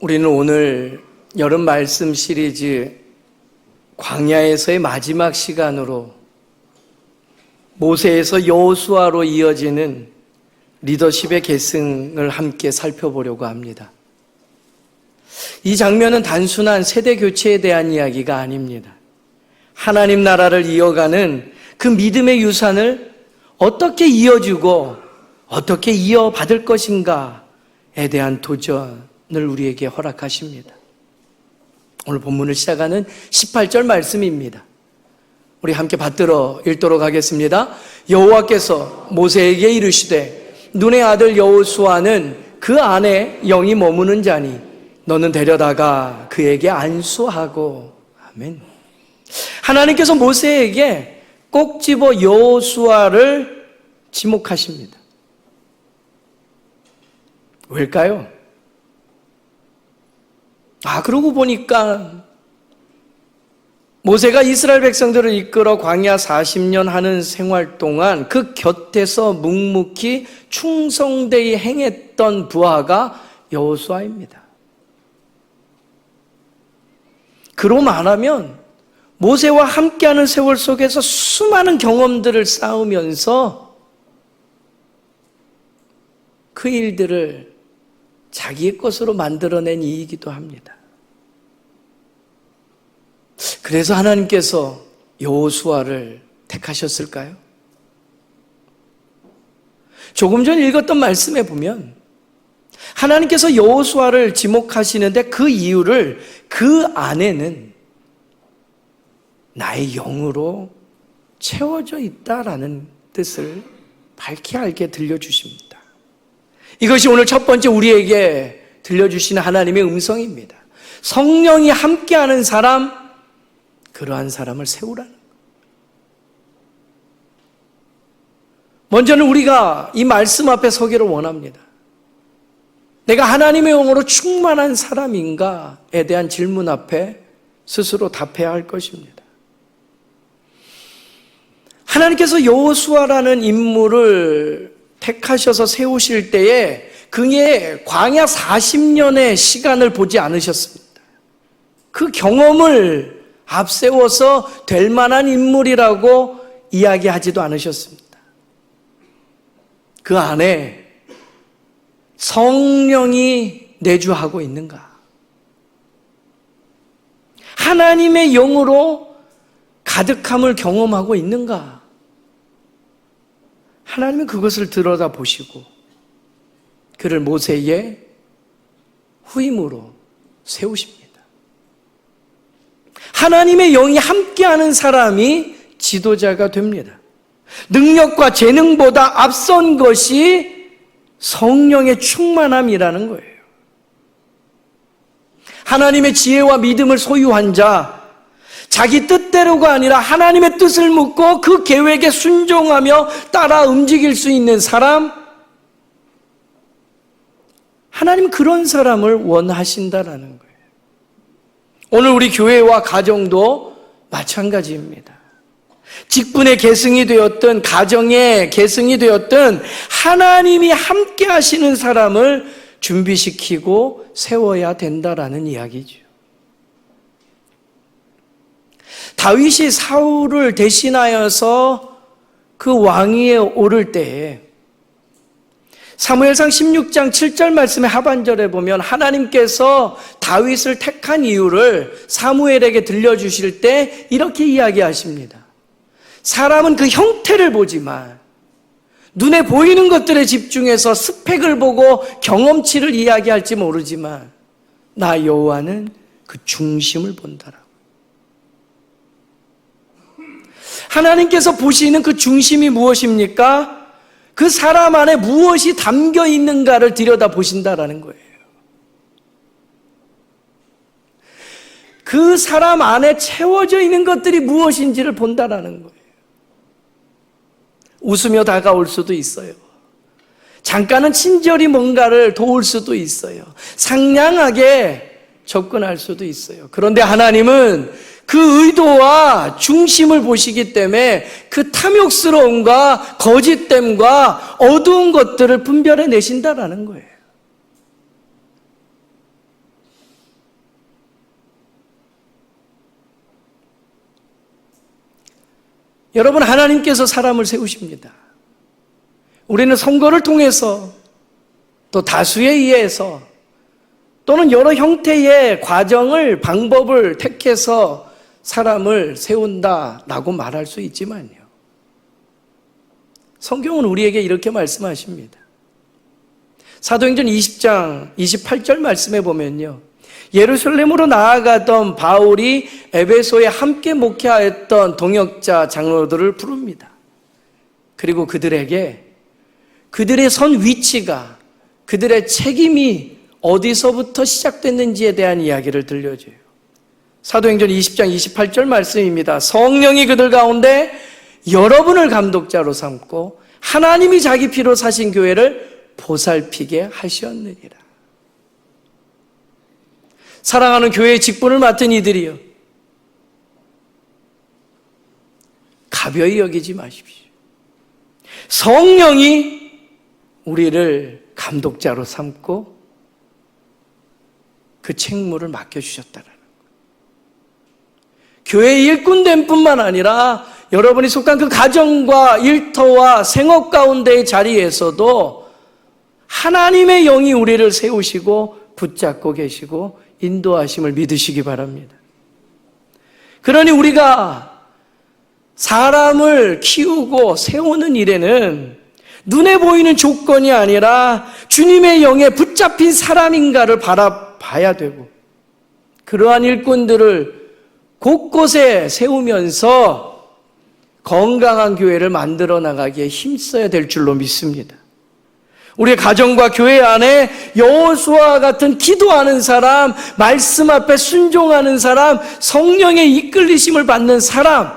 우리는 오늘 여름 말씀 시리즈 광야에서의 마지막 시간으로 모세에서 여호수아로 이어지는 리더십의 계승을 함께 살펴보려고 합니다. 이 장면은 단순한 세대 교체에 대한 이야기가 아닙니다. 하나님 나라를 이어가는 그 믿음의 유산을 어떻게 이어주고 어떻게 이어받을 것인가에 대한 도전을 우리에게 허락하십니다. 오늘 본문을 시작하는 18절 말씀입니다. 우리 함께 받들어 읽도록 하겠습니다. 여호와께서 모세에게 이르시되 눈의 아들 여호수아는 그 안에 영이 머무는 자니 너는 데려다가 그에게 안수하고. 아멘. 하나님께서 모세에게 꼭 집어 여호수아를 지목하십니다. 왜일까요? 그러고 보니까 모세가 이스라엘 백성들을 이끌어 광야 40년 하는 생활 동안 그 곁에서 묵묵히 충성되이 행했던 부하가 여호수아입니다. 그로 말하면 모세와 함께하는 세월 속에서 수많은 경험들을 쌓으면서 그 일들을 자기의 것으로 만들어낸 이이기도 합니다. 그래서 하나님께서 여호수아를 택하셨을까요? 조금 전 읽었던 말씀에 보면 하나님께서 여호수아를 지목하시는데 그 이유를 그 안에는 나의 영으로 채워져 있다라는 뜻을 밝히 알게 들려주십니다. 이것이 오늘 첫 번째 우리에게 들려주시는 하나님의 음성입니다. 성령이 함께하는 사람, 그러한 사람을 세우라는 것. 먼저는 우리가 이 말씀 앞에 서기를 원합니다. 내가 하나님의 영으로 충만한 사람인가에 대한 질문 앞에 스스로 답해야 할 것입니다. 하나님께서 여호수아라는 인물을 택하셔서 세우실 때에 그의 광야 40년의 시간을 보지 않으셨습니다. 그 경험을 앞세워서 될 만한 인물이라고 이야기하지도 않으셨습니다. 그 안에 성령이 내주하고 있는가? 하나님의 영으로 가득함을 경험하고 있는가? 하나님은 그것을 들여다보시고 그를 모세의 후임으로 세우십니다. 하나님의 영이 함께하는 사람이 지도자가 됩니다. 능력과 재능보다 앞선 것이 성령의 충만함이라는 거예요. 하나님의 지혜와 믿음을 소유한 자, 자기 뜻대로가 아니라 하나님의 뜻을 묻고 그 계획에 순종하며 따라 움직일 수 있는 사람, 하나님 그런 사람을 원하신다라는 거예요. 오늘 우리 교회와 가정도 마찬가지입니다. 직분의 계승이 되었든 가정의 계승이 되었든 하나님이 함께 하시는 사람을 준비시키고 세워야 된다라는 이야기죠. 다윗이 사울을 대신하여서 그 왕위에 오를 때에 사무엘상 16장 7절 말씀의 하반절에 보면 하나님께서 다윗을 택한 이유를 사무엘에게 들려주실 때 이렇게 이야기하십니다. 사람은 그 형태를 보지만 눈에 보이는 것들에 집중해서 스펙을 보고 경험치를 이야기할지 모르지만 나 여호와는 그 중심을 본다라. 하나님께서 보시는 그 중심이 무엇입니까? 그 사람 안에 무엇이 담겨 있는가를 들여다보신다라는 거예요. 그 사람 안에 채워져 있는 것들이 무엇인지를 본다라는 거예요. 웃으며 다가올 수도 있어요. 잠깐은 친절히 뭔가를 도울 수도 있어요. 상냥하게 접근할 수도 있어요. 그런데 하나님은 그 의도와 중심을 보시기 때문에 그 탐욕스러움과 거짓됨과 어두운 것들을 분별해 내신다라는 거예요. 여러분, 하나님께서 사람을 세우십니다. 우리는 선거를 통해서 또 다수에 의해서 또는 여러 형태의 과정을, 방법을 택해서 사람을 세운다라고 말할 수 있지만요. 성경은 우리에게 이렇게 말씀하십니다. 사도행전 20장 28절 말씀에 보면요. 예루살렘으로 나아가던 바울이 에베소에 함께 목회하였던 동역자 장로들을 부릅니다. 그리고 그들에게 그들의 선 위치가, 그들의 책임이 어디서부터 시작됐는지에 대한 이야기를 들려줘요. 사도행전 20장 28절 말씀입니다. 성령이 그들 가운데 여러분을 감독자로 삼고 하나님이 자기 피로 사신 교회를 보살피게 하셨느니라. 사랑하는 교회의 직분을 맡은 이들이요, 가벼이 여기지 마십시오. 성령이 우리를 감독자로 삼고 그 책무를 맡겨주셨다는 거예요. 교회의 일꾼됨 뿐만 아니라 여러분이 속한 그 가정과 일터와 생업 가운데의 자리에서도 하나님의 영이 우리를 세우시고 붙잡고 계시고 인도하심을 믿으시기 바랍니다. 그러니 우리가 사람을 키우고 세우는 일에는 눈에 보이는 조건이 아니라 주님의 영에 붙잡힌 사람인가를 바라봐야 되고, 그러한 일꾼들을 곳곳에 세우면서 건강한 교회를 만들어 나가기에 힘써야 될 줄로 믿습니다. 우리의 가정과 교회 안에 여호수아와 같은 기도하는 사람, 말씀 앞에 순종하는 사람, 성령의 이끌리심을 받는 사람,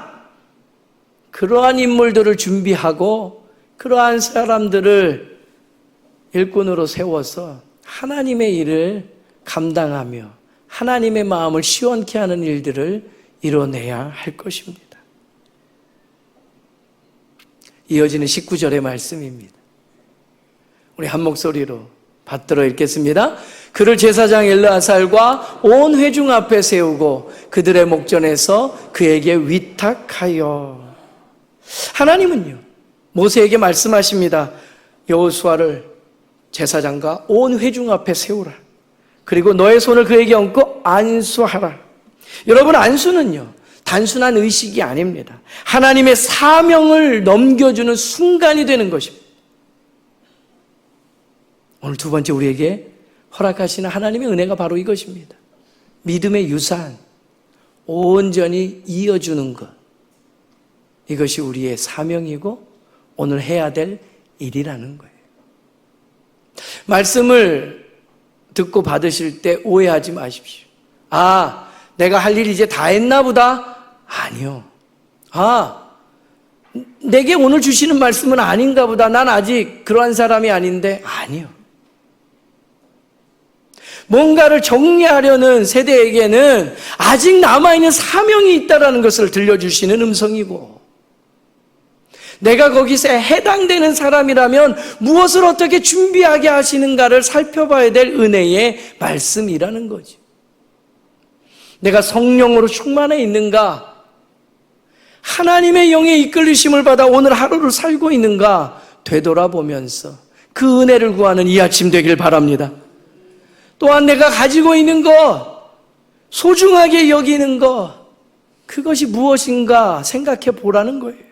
그러한 인물들을 준비하고 그러한 사람들을 일꾼으로 세워서 하나님의 일을 감당하며 하나님의 마음을 시원케 하는 일들을 이뤄내야 할 것입니다. 이어지는 19절의 말씀입니다. 우리 한 목소리로 받들어 읽겠습니다. 그를 제사장 엘르아살과 온 회중 앞에 세우고 그들의 목전에서 그에게 위탁하여. 하나님은요, 모세에게 말씀하십니다. 여호수아를 제사장과 온 회중 앞에 세우라. 그리고 너의 손을 그에게 얹고 안수하라. 여러분, 안수는요, 단순한 의식이 아닙니다. 하나님의 사명을 넘겨주는 순간이 되는 것입니다. 오늘 두 번째 우리에게 허락하시는 하나님의 은혜가 바로 이것입니다. 믿음의 유산, 온전히 이어주는 것. 이것이 우리의 사명이고 오늘 해야 될 일이라는 거예요. 말씀을 듣고 받으실 때 오해하지 마십시오. 아, 내가 할 일 이제 다 했나 보다? 아니요. 아, 내게 오늘 주시는 말씀은 아닌가 보다. 난 아직 그러한 사람이 아닌데. 아니요. 뭔가를 정리하려는 세대에게는 아직 남아있는 사명이 있다는 것을 들려주시는 음성이고, 내가 거기서 해당되는 사람이라면 무엇을 어떻게 준비하게 하시는가를 살펴봐야 될 은혜의 말씀이라는 거죠. 내가 성령으로 충만해 있는가? 하나님의 영의 이끌리심을 받아 오늘 하루를 살고 있는가? 되돌아보면서 그 은혜를 구하는 이 아침 되길 바랍니다. 또한 내가 가지고 있는 것, 소중하게 여기는 것, 그것이 무엇인가 생각해 보라는 거예요.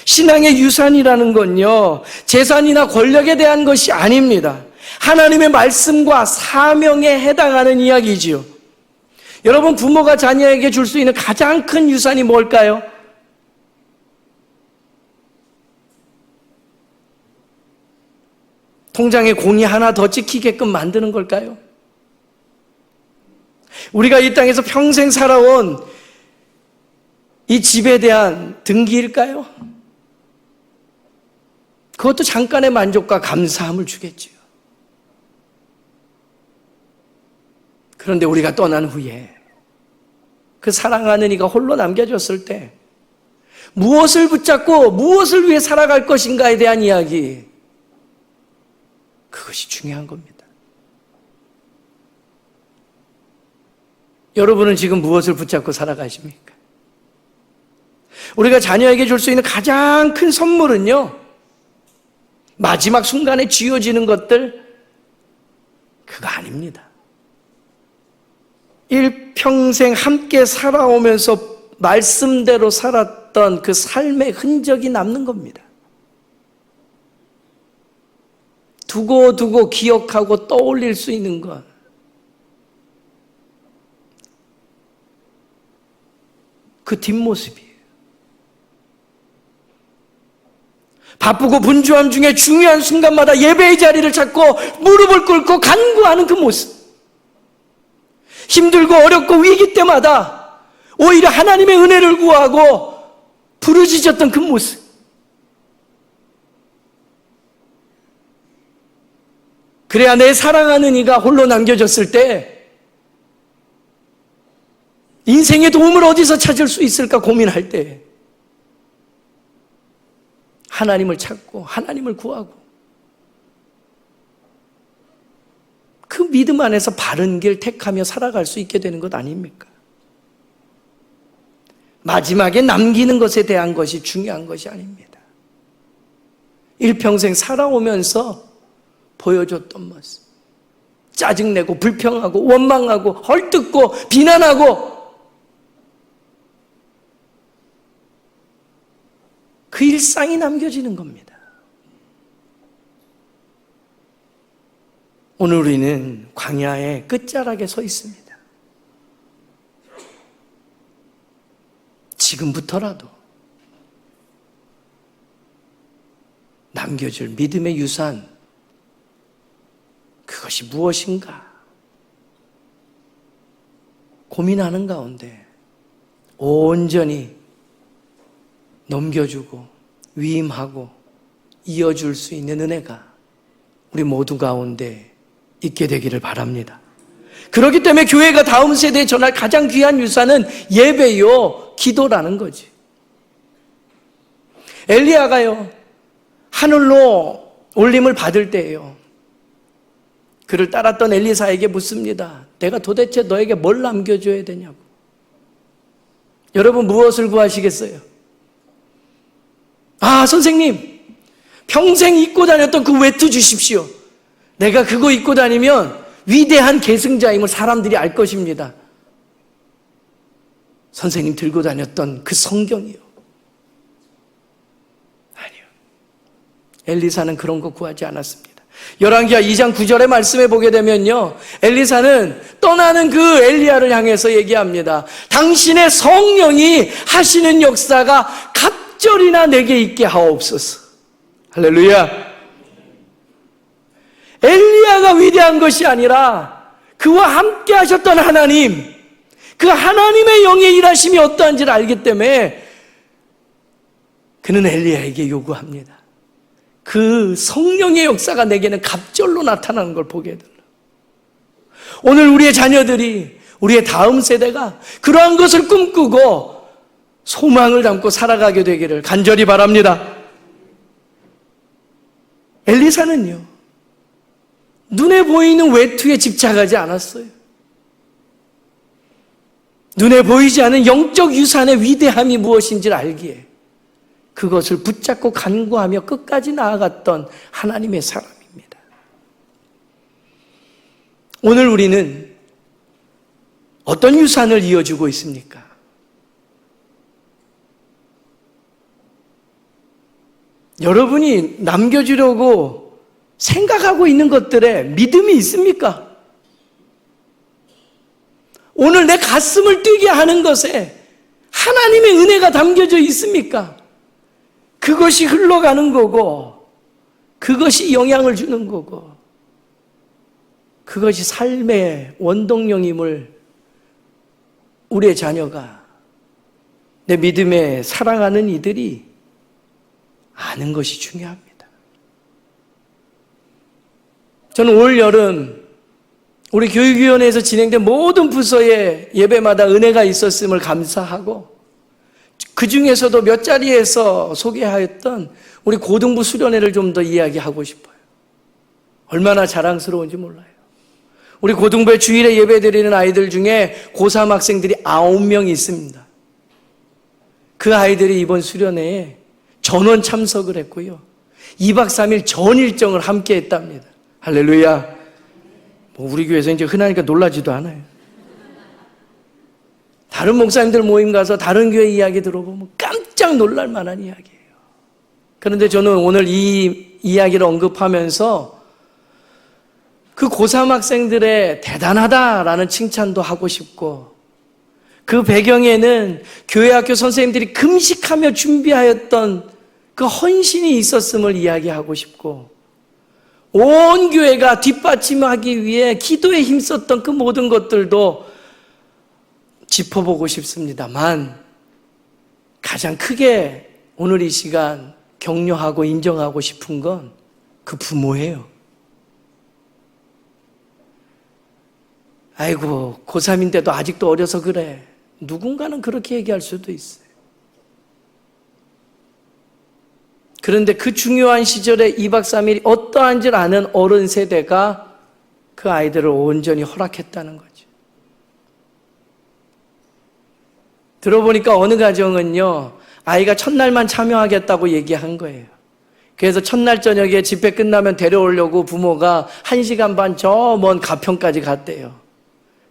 신앙의 유산이라는 건요, 재산이나 권력에 대한 것이 아닙니다. 하나님의 말씀과 사명에 해당하는 이야기지요. 여러분, 부모가 자녀에게 줄 수 있는 가장 큰 유산이 뭘까요? 통장에 공이 하나 더 찍히게끔 만드는 걸까요? 우리가 이 땅에서 평생 살아온 이 집에 대한 등기일까요? 그것도 잠깐의 만족과 감사함을 주겠지요. 그런데 우리가 떠난 후에 그 사랑하는 이가 홀로 남겨졌을 때 무엇을 붙잡고 무엇을 위해 살아갈 것인가에 대한 이야기, 그것이 중요한 겁니다. 여러분은 지금 무엇을 붙잡고 살아가십니까? 우리가 자녀에게 줄 수 있는 가장 큰 선물은요, 마지막 순간에 쥐어지는 것들, 그거 아닙니다. 일평생 함께 살아오면서 말씀대로 살았던 그 삶의 흔적이 남는 겁니다. 두고두고 기억하고 떠올릴 수 있는 것, 그 뒷모습이에요. 바쁘고 분주함 중에 중요한 순간마다 예배의 자리를 찾고 무릎을 꿇고 간구하는 그 모습, 힘들고 어렵고 위기 때마다 오히려 하나님의 은혜를 구하고 부르짖었던 그 모습, 그래야 내 사랑하는 이가 홀로 남겨졌을 때 인생의 도움을 어디서 찾을 수 있을까 고민할 때 하나님을 찾고 하나님을 구하고 그 믿음 안에서 바른 길 택하며 살아갈 수 있게 되는 것 아닙니까? 마지막에 남기는 것에 대한 것이 중요한 것이 아닙니다. 일평생 살아오면서 보여줬던 모습, 짜증내고 불평하고 원망하고 헐뜯고 비난하고 그 일상이 남겨지는 겁니다. 오늘 우리는 광야의 끝자락에 서 있습니다. 지금부터라도 남겨줄 믿음의 유산, 그것이 무엇인가 고민하는 가운데 온전히 넘겨주고 위임하고 이어줄 수 있는 은혜가 우리 모두 가운데 있게 되기를 바랍니다. 그렇기 때문에 교회가 다음 세대에 전할 가장 귀한 유산은 예배요, 기도라는 거지. 엘리야가요, 하늘로 올림을 받을 때예요, 그를 따랐던 엘리사에게 묻습니다. 내가 도대체 너에게 뭘 남겨줘야 되냐고. 여러분 무엇을 구하시겠어요? 아, 선생님, 평생 입고 다녔던 그 외투 주십시오. 내가 그거 입고 다니면 위대한 계승자임을 사람들이 알 것입니다. 선생님 들고 다녔던 그 성경이요. 아니요. 엘리사는 그런 거 구하지 않았습니다. 열왕기하 2장 9절의 말씀에 보게 되면요, 엘리사는 떠나는 그 엘리야를 향해서 얘기합니다. 당신의 성령이 하시는 역사가 갑절이나 내게 있게 하옵소서. 할렐루야. 엘리야가 위대한 것이 아니라 그와 함께 하셨던 하나님, 그 하나님의 영의 일하심이 어떠한지를 알기 때문에 그는 엘리야에게 요구합니다. 그 성령의 역사가 내게는 갑절로 나타나는 걸 보게 해달라. 오늘 우리의 자녀들이, 우리의 다음 세대가 그러한 것을 꿈꾸고 소망을 담고 살아가게 되기를 간절히 바랍니다. 엘리사는요, 눈에 보이는 외투에 집착하지 않았어요. 눈에 보이지 않은 영적 유산의 위대함이 무엇인지를 알기에 그것을 붙잡고 간구하며 끝까지 나아갔던 하나님의 사람입니다. 오늘 우리는 어떤 유산을 이어주고 있습니까? 여러분이 남겨주려고 생각하고 있는 것들에 믿음이 있습니까? 오늘 내 가슴을 뛰게 하는 것에 하나님의 은혜가 담겨져 있습니까? 그것이 흘러가는 거고, 그것이 영향을 주는 거고, 그것이 삶의 원동력임을 우리의 자녀가, 내 믿음에 사랑하는 이들이 아는 것이 중요합니다. 저는 올 여름 우리 교육위원회에서 진행된 모든 부서의 예배마다 은혜가 있었음을 감사하고, 그 중에서도 몇 자리에서 소개하였던 우리 고등부 수련회를 좀 더 이야기하고 싶어요. 얼마나 자랑스러운지 몰라요. 우리 고등부에 주일에 예배 드리는 아이들 중에 고3 학생들이 9명 있습니다. 그 아이들이 이번 수련회에 전원 참석을 했고요. 2박 3일 전 일정을 함께 했답니다. 할렐루야. 뭐 우리 교회에서 이제 흔하니까 놀라지도 않아요. 다른 목사님들 모임 가서 다른 교회 이야기 들어보면 깜짝 놀랄 만한 이야기예요. 그런데 저는 오늘 이 이야기를 언급하면서 그 고3 학생들의 대단하다라는 칭찬도 하고 싶고, 그 배경에는 교회 학교 선생님들이 금식하며 준비하였던 그 헌신이 있었음을 이야기하고 싶고, 온 교회가 뒷받침하기 위해 기도에 힘썼던 그 모든 것들도 짚어보고 싶습니다만, 가장 크게 오늘 이 시간 격려하고 인정하고 싶은 건 그 부모예요. 아이고, 고3인데도 아직도 어려서 그래. 누군가는 그렇게 얘기할 수도 있어요. 그런데 그 중요한 시절에 2박 3일이 어떠한 줄 아는 어른 세대가 그 아이들을 온전히 허락했다는 거죠. 들어보니까 어느 가정은요, 아이가 첫날만 참여하겠다고 얘기한 거예요. 그래서 첫날 저녁에 집회 끝나면 데려오려고 부모가 1시간 반 저 먼 가평까지 갔대요.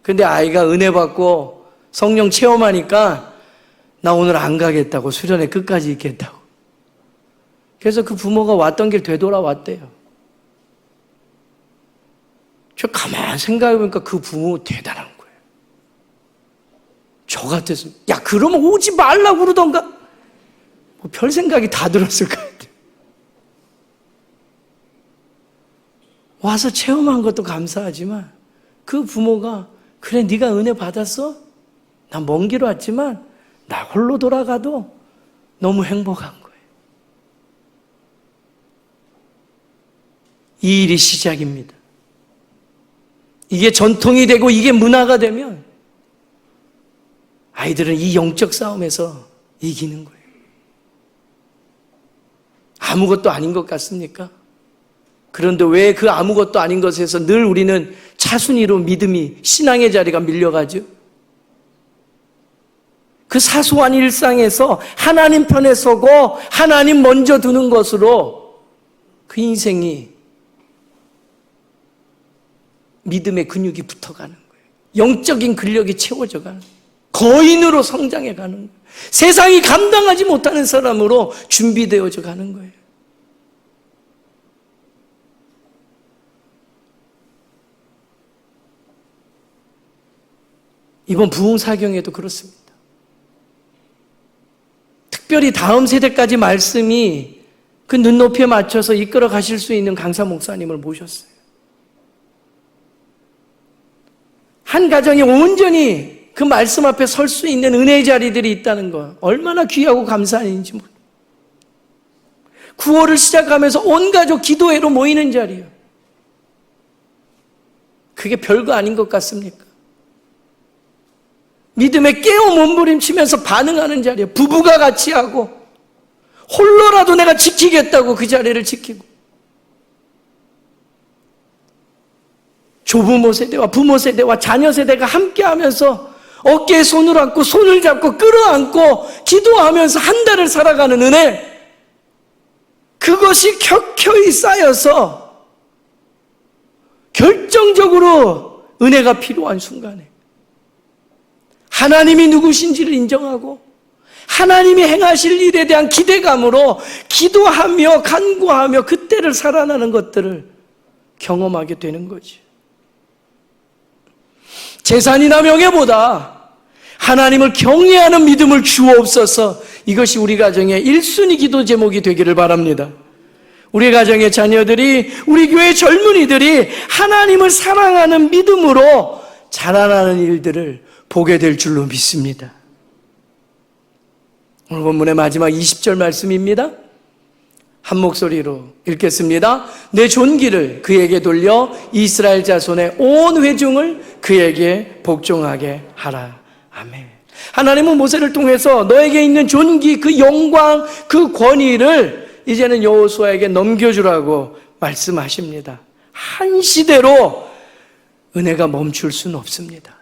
근데 아이가 은혜 받고 성령 체험하니까 나 오늘 안 가겠다고, 수련회 끝까지 있겠다고. 그래서 그 부모가 왔던 길 되돌아왔대요. 저 가만히 생각해보니까 그 부모 대단한 거예요. 저 같았으면 야 그러면 오지 말라고 그러던가, 뭐 별 생각이 다 들었을 것 같아요. 와서 체험한 것도 감사하지만 그 부모가 그래 네가 은혜 받았어? 나 먼 길 왔지만 나 홀로 돌아가도 너무 행복한 거예요. 이 일이 시작입니다. 이게 전통이 되고 이게 문화가 되면 아이들은 이 영적 싸움에서 이기는 거예요. 아무것도 아닌 것 같습니까? 그런데 왜 그 아무것도 아닌 것에서 늘 우리는 차순위로 믿음이, 신앙의 자리가 밀려가죠? 그 사소한 일상에서 하나님 편에 서고 하나님 먼저 두는 것으로 그 인생이 믿음의 근육이 붙어가는 거예요. 영적인 근력이 채워져 가는 거예요. 거인으로 성장해 가는 거예요. 세상이 감당하지 못하는 사람으로 준비되어져 가는 거예요. 이번 부흥사경에도 그렇습니다. 특별히 다음 세대까지 말씀이 그 눈높이에 맞춰서 이끌어 가실 수 있는 강사 목사님을 모셨어요. 한 가정이 온전히 그 말씀 앞에 설 수 있는 은혜의 자리들이 있다는 거 얼마나 귀하고 감사한 일인지 모릅니다. 9월을 시작하면서 온 가족 기도회로 모이는 자리예요. 그게 별거 아닌 것 같습니까? 믿음에 깨어 몸부림치면서 반응하는 자리예요. 부부가 같이 하고 홀로라도 내가 지키겠다고 그 자리를 지키고, 조부모 세대와 부모 세대와 자녀 세대가 함께하면서 어깨에 손을 얹고 손을 잡고 끌어안고 기도하면서 한 달을 살아가는 은혜, 그것이 켜켜이 쌓여서 결정적으로 은혜가 필요한 순간에 하나님이 누구신지를 인정하고 하나님이 행하실 일에 대한 기대감으로 기도하며 간구하며 그때를 살아나는 것들을 경험하게 되는 거지. 재산이나 명예보다 하나님을 경외하는 믿음을 주옵소서. 이것이 우리 가정의 1순위 기도 제목이 되기를 바랍니다. 우리 가정의 자녀들이, 우리 교회 젊은이들이 하나님을 사랑하는 믿음으로 자라나는 일들을 보게 될 줄로 믿습니다. 오늘 본문의 마지막 20절 말씀입니다. 한 목소리로 읽겠습니다. 내 존귀를 그에게 돌려 이스라엘 자손의 온 회중을 그에게 복종하게 하라. 아멘. 하나님은 모세를 통해서 너에게 있는 존귀, 그 영광, 그 권위를 이제는 여호수아에게 넘겨주라고 말씀하십니다. 한 시대로 은혜가 멈출 수는 없습니다.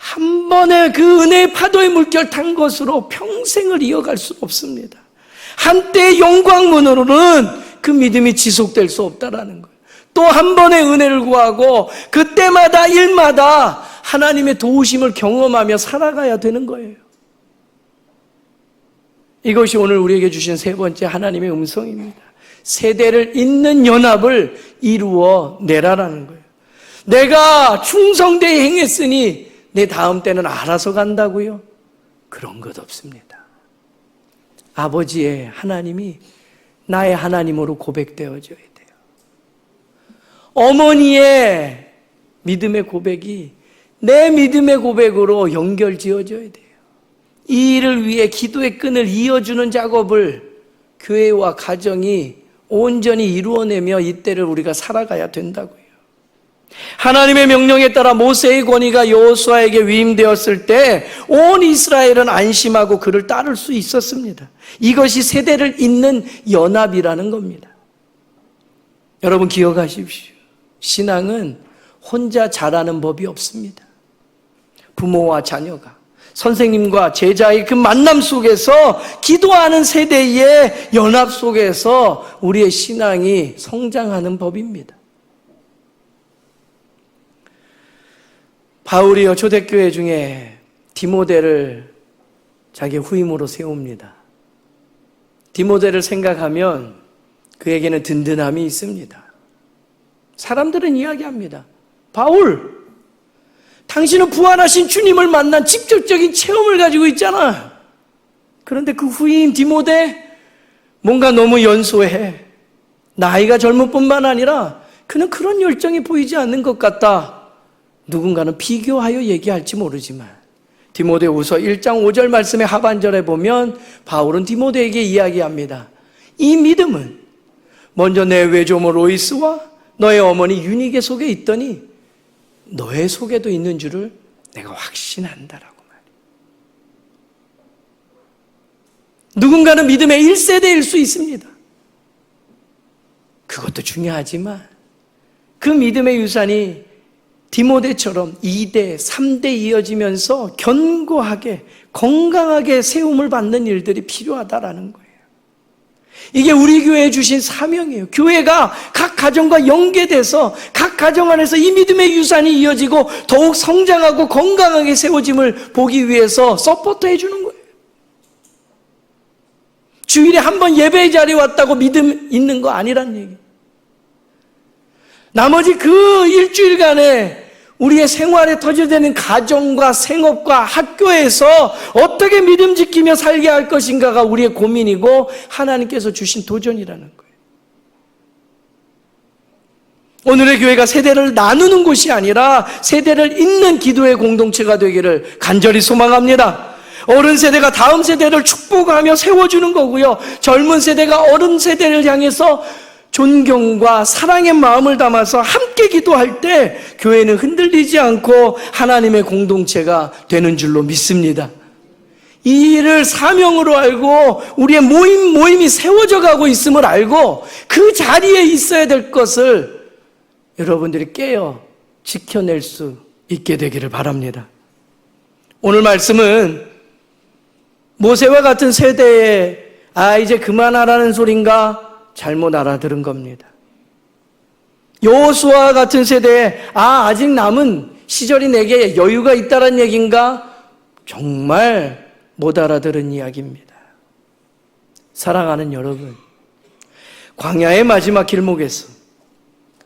한 번에 그 은혜의 파도의 물결 탄 것으로 평생을 이어갈 수 없습니다. 한때의 영광만으로는 그 믿음이 지속될 수 없다라는 거예요. 또 한 번의 은혜를 구하고 그때마다 일마다 하나님의 도우심을 경험하며 살아가야 되는 거예요. 이것이 오늘 우리에게 주신 세 번째 하나님의 음성입니다. 세대를 잇는 연합을 이루어 내라라는 거예요. 내가 충성되이 행했으니 내 다음 때는 알아서 간다고요? 그런 것 없습니다. 아버지의 하나님이 나의 하나님으로 고백되어져야 돼요. 어머니의 믿음의 고백이 내 믿음의 고백으로 연결지어져야 돼요. 이 일을 위해 기도의 끈을 이어주는 작업을 교회와 가정이 온전히 이루어내며 이때를 우리가 살아가야 된다고요. 하나님의 명령에 따라 모세의 권위가 여호수아에게 위임되었을 때 온 이스라엘은 안심하고 그를 따를 수 있었습니다. 이것이 세대를 잇는 연합이라는 겁니다. 여러분 기억하십시오. 신앙은 혼자 자라는 법이 없습니다. 부모와 자녀가, 선생님과 제자의 그 만남 속에서, 기도하는 세대의 연합 속에서 우리의 신앙이 성장하는 법입니다. 바울이요, 초대교회 중에 디모데를 자기 후임으로 세웁니다. 디모데를 생각하면 그에게는 든든함이 있습니다. 사람들은 이야기합니다. 바울, 당신은 부활하신 주님을 만난 직접적인 체험을 가지고 있잖아. 그런데 그 후임 디모데 뭔가 너무 연소해. 나이가 젊을 뿐만 아니라 그는 그런 열정이 보이지 않는 것 같다. 누군가는 비교하여 얘기할지 모르지만 디모데후서 1장 5절 말씀의 하반절에 보면 바울은 디모데에게 이야기합니다. 이 믿음은 먼저 내 외조모 로이스와 너의 어머니 유니게 속에 있더니 너의 속에도 있는 줄을 내가 확신한다라고 말해요. 누군가는 믿음의 1세대일 수 있습니다. 그것도 중요하지만 그 믿음의 유산이 디모데처럼 2대, 3대 이어지면서 견고하게, 건강하게 세움을 받는 일들이 필요하다라는 거예요. 이게 우리 교회에 주신 사명이에요. 교회가 각 가정과 연계돼서 각 가정 안에서 이 믿음의 유산이 이어지고 더욱 성장하고 건강하게 세워짐을 보기 위해서 서포트 해주는 거예요. 주일에 한 번 예배의 자리에 왔다고 믿음 있는 거 아니란 얘기예요. 나머지 그 일주일간에 우리의 생활에 터져되는 가정과 생업과 학교에서 어떻게 믿음 지키며 살게 할 것인가가 우리의 고민이고 하나님께서 주신 도전이라는 거예요. 오늘의 교회가 세대를 나누는 곳이 아니라 세대를 잇는 기도의 공동체가 되기를 간절히 소망합니다. 어른 세대가 다음 세대를 축복하며 세워주는 거고요. 젊은 세대가 어른 세대를 향해서 존경과 사랑의 마음을 담아서 함께 기도할 때 교회는 흔들리지 않고 하나님의 공동체가 되는 줄로 믿습니다. 이 일을 사명으로 알고 우리의 모임이 세워져 가고 있음을 알고 그 자리에 있어야 될 것을 여러분들이 깨어 지켜낼 수 있게 되기를 바랍니다. 오늘 말씀은 모세와 같은 세대에 이제 그만하라는 소린가? 잘못 알아들은 겁니다. 여호수아 같은 세대에 아직 남은 시절이 내게 여유가 있다는 얘기인가? 정말 못 알아들은 이야기입니다. 사랑하는 여러분, 광야의 마지막 길목에서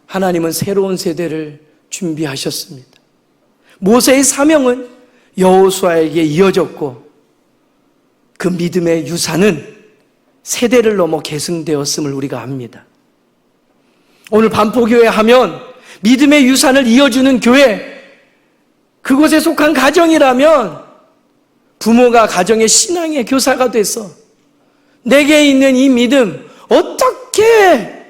하나님은 새로운 세대를 준비하셨습니다. 모세의 사명은 여호수아에게 이어졌고 그 믿음의 유산은 세대를 넘어 계승되었음을 우리가 압니다. 오늘 반포교회 하면 믿음의 유산을 이어주는 교회, 그곳에 속한 가정이라면 부모가 가정의 신앙의 교사가 돼서 내게 있는 이 믿음 어떻게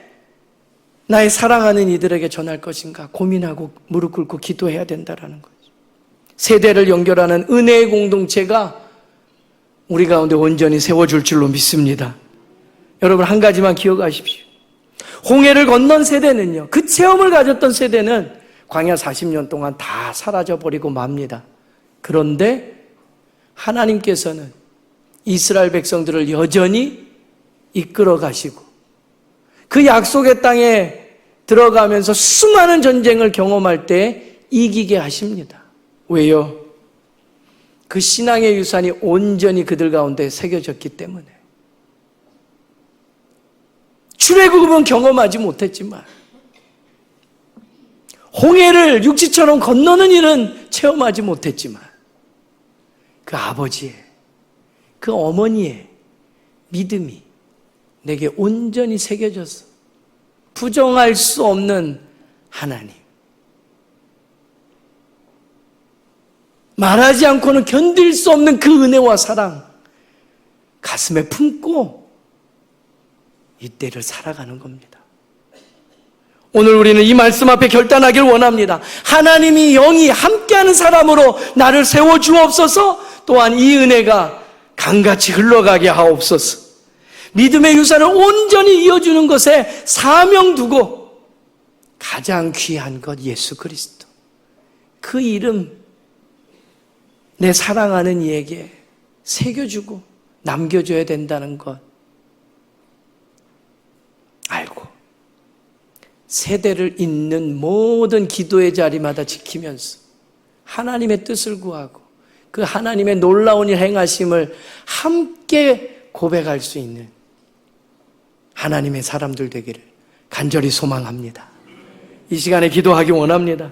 나의 사랑하는 이들에게 전할 것인가 고민하고 무릎 꿇고 기도해야 된다는 거죠. 세대를 연결하는 은혜의 공동체가 우리 가운데 온전히 세워줄 줄로 믿습니다. 여러분 한 가지만 기억하십시오. 홍해를 건넌 세대는요, 그 체험을 가졌던 세대는 광야 40년 동안 다 사라져버리고 맙니다. 그런데 하나님께서는 이스라엘 백성들을 여전히 이끌어 가시고 그 약속의 땅에 들어가면서 수많은 전쟁을 경험할 때 이기게 하십니다. 왜요? 그 신앙의 유산이 온전히 그들 가운데 새겨졌기 때문에. 출애굽은 경험하지 못했지만 홍해를 육지처럼 건너는 일은 체험하지 못했지만 그 아버지의, 그 어머니의 믿음이 내게 온전히 새겨졌어. 부정할 수 없는 하나님. 말하지 않고는 견딜 수 없는 그 은혜와 사랑 가슴에 품고 이때를 살아가는 겁니다. 오늘 우리는 이 말씀 앞에 결단하길 원합니다. 하나님이 영이 함께하는 사람으로 나를 세워주옵소서. 또한 이 은혜가 강같이 흘러가게 하옵소서. 믿음의 유산을 온전히 이어주는 것에 사명 두고 가장 귀한 것 예수 그리스도. 그 이름 내 사랑하는 이에게 새겨주고 남겨줘야 된다는 것 알고 세대를 잇는 모든 기도의 자리마다 지키면서 하나님의 뜻을 구하고 그 하나님의 놀라운 일 행하심을 함께 고백할 수 있는 하나님의 사람들 되기를 간절히 소망합니다. 이 시간에 기도하기 원합니다.